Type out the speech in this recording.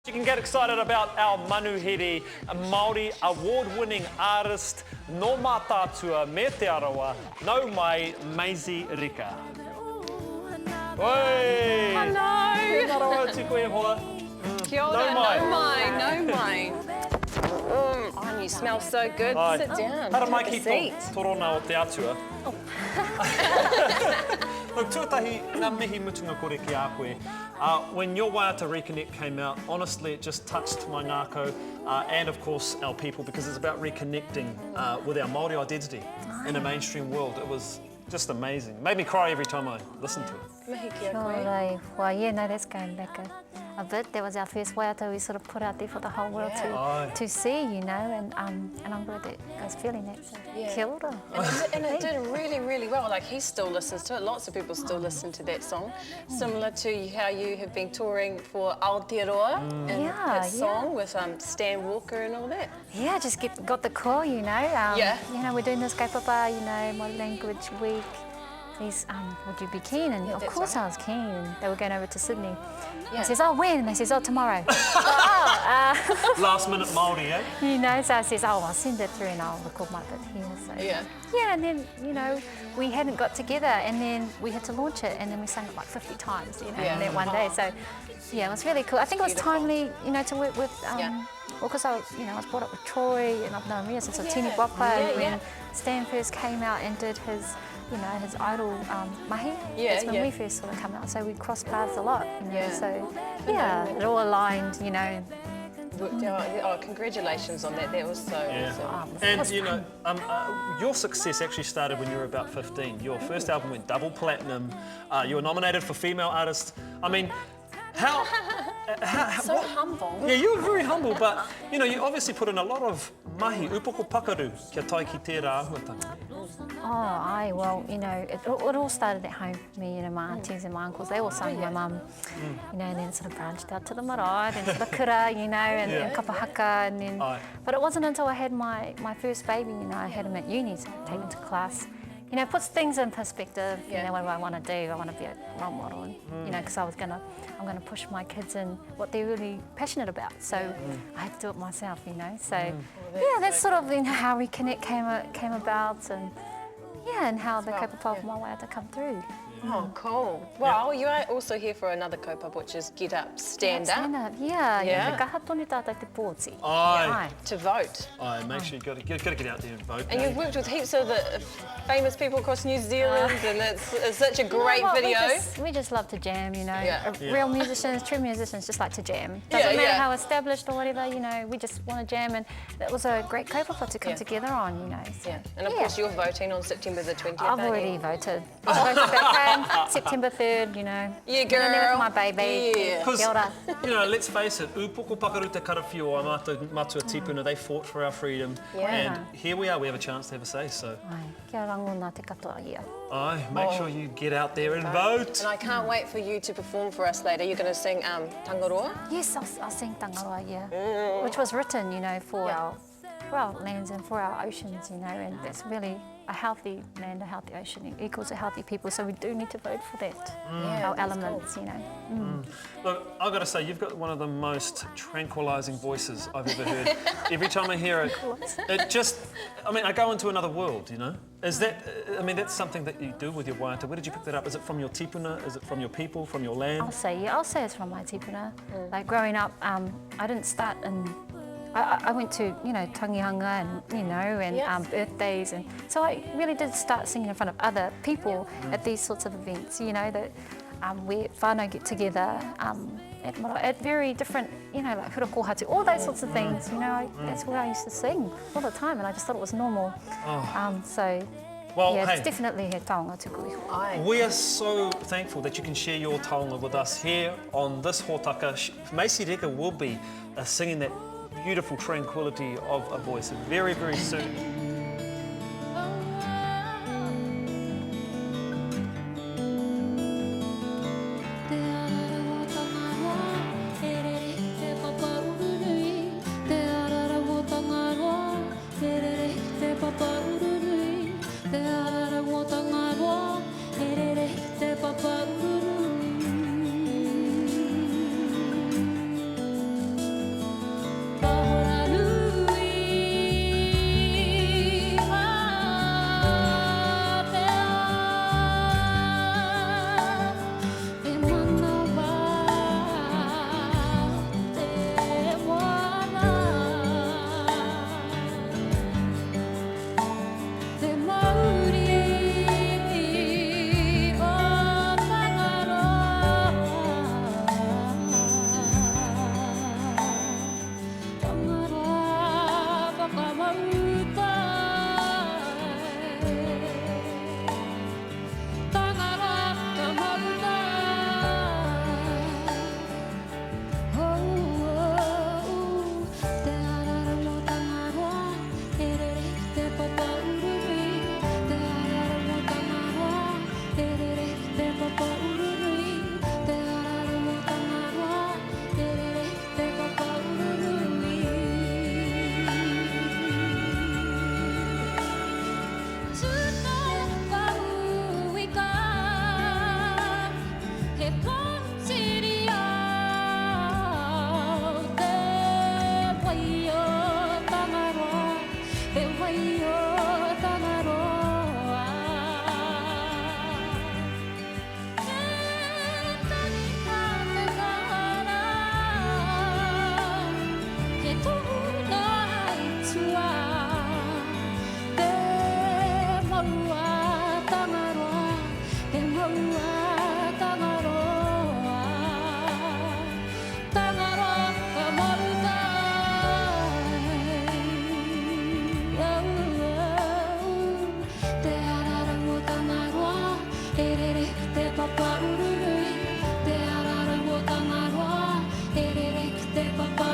You can get excited about our manuhiri, a Māori award-winning artist, no mātātua me te arawa, no mai, Maisey Rika. Oi! Hello! Tēnā rawa tuku e hoa. Kia ora, no mai. Oh, and you smell so good. Ai. Sit down. Hara mai Take ki a tō seat. torona o te atua. Look, tuatahi, ngā mihi mutunga kore ki a koe. When your Waiata Reconnect came out, honestly, it just touched my ngākau and, of course, our people, because it's about reconnecting with our Māori identity in a mainstream world. It was just amazing. Made me cry every time I listened to it. Mihi kia koe. Right. Well, yeah, no, that's going back a bit. That was our first waiata we sort of put out there for the whole world to see, you know, and I'm glad that I was feeling that. So, kia ora. And it did really, really well. Like, he still listens to it. Lots of people still listen to that song. Similar to how you have been touring for Aotearoa and that song with Stan Walker and all that. Yeah, just got the call, you know. You know, we're doing this kaupapa, you know, my language week. Please, would you be keen? And of course I was keen. And they were going over to Sydney. I says, oh, when? And they says, oh, tomorrow. Last minute Māori, eh? You know, so I says, oh, I'll send it through and I'll record my bit here. So, yeah, and then, you know, we hadn't got together and then we had to launch it and then we sang it like 50 times, you know, in that one day. So, yeah, it was really cool. I think it was timely, you know, to work with, well, because I was brought up with Troy and I've known Ria since a teeny whopper. And when Stan first came out and did his, you know, his idol mahi, that's when we first sort of come out. So we crossed paths a lot, you know, so it all aligned, you know. Oh, congratulations on that. That was so awesome. And, you know, your success actually started when you were about 15. Your first album went double platinum. You were nominated for Female Artist. I mean, how so humble. Yeah, you were very humble, but, you know, you obviously put in a lot of mahi, upoko pakaru, kia tai ki tērā ahuatanga. Oh, well, you know, it all started at home for me, you know, my aunties and my uncles, they all sang my mum, you know, and then sort of branched out to the marae, then to the kura, you know, and kapahaka, and then, but it wasn't until I had my first baby, you know, I had him at uni, so I take him to class. You know, it puts things in perspective, you know, what do I want to do? I want to be a role model, and, you know, because I'm going to push my kids in what they're really passionate about. So I had to do it myself, you know. So, yeah, that's sort of, you know, how Reconnect came about and, and how the kaupapa of my waiata come through. Oh, cool. Well, you are also here for another kaupapa, which is Get Up, Stand Up. Stand Up, yeah. Ka kaha tonu tātai te pōti. To vote. Make sure you've got to get out there and vote. And you've worked with heaps of the famous people across New Zealand, and it's such a great video. We just love to jam, you know. Real musicians, true musicians just like to jam. Doesn't matter how established or whatever, you know, we just want to jam, and that was a great kaupapa to come together on, you know. So, and of course you're voting on September the 20th. I've already voted. I voted back home, September 3rd, you know. Yeah, girl. My baby. Because, you know, let's face it, upoko pakaru te karawhio o matua tipuna, they fought for our freedom. And here we are, we have a chance to have a say, so. Kia rango nā te katoa ia. Make sure you get out there and vote. And I can't wait for you to perform for us later. You're going to sing Tangaroa? Yes, I'll sing Tangaroa, which was written, you know, for our lands and for our oceans, you know, and that's really a healthy land, a healthy ocean equals a healthy people, so we do need to vote for that, our elements, you know. Look, I've got to say, you've got one of the most tranquilising voices I've ever heard. Every time I hear it, it just, I mean, I go into another world, you know. Is that, I mean, that's something that you do with your waiata. Where did you pick that up? Is it from your tipuna? Is it from your people, from your land? I'll say it's from my tipuna. Like growing up, I didn't start in, I went to, you know, tangihanga and, you know, and birthdays, and so I really did start singing in front of other people at these sorts of events, you know, that where whānau get together at very different, you know, like hurokohatu, all those sorts of things, you know, that's where I used to sing all the time, and I just thought it was normal. So, well, it's definitely he taonga tuku iho. We are so thankful that you can share your taonga with us here on this hōtaka. Maisey Rika will be singing that beautiful tranquility of a voice very, very soon. te papa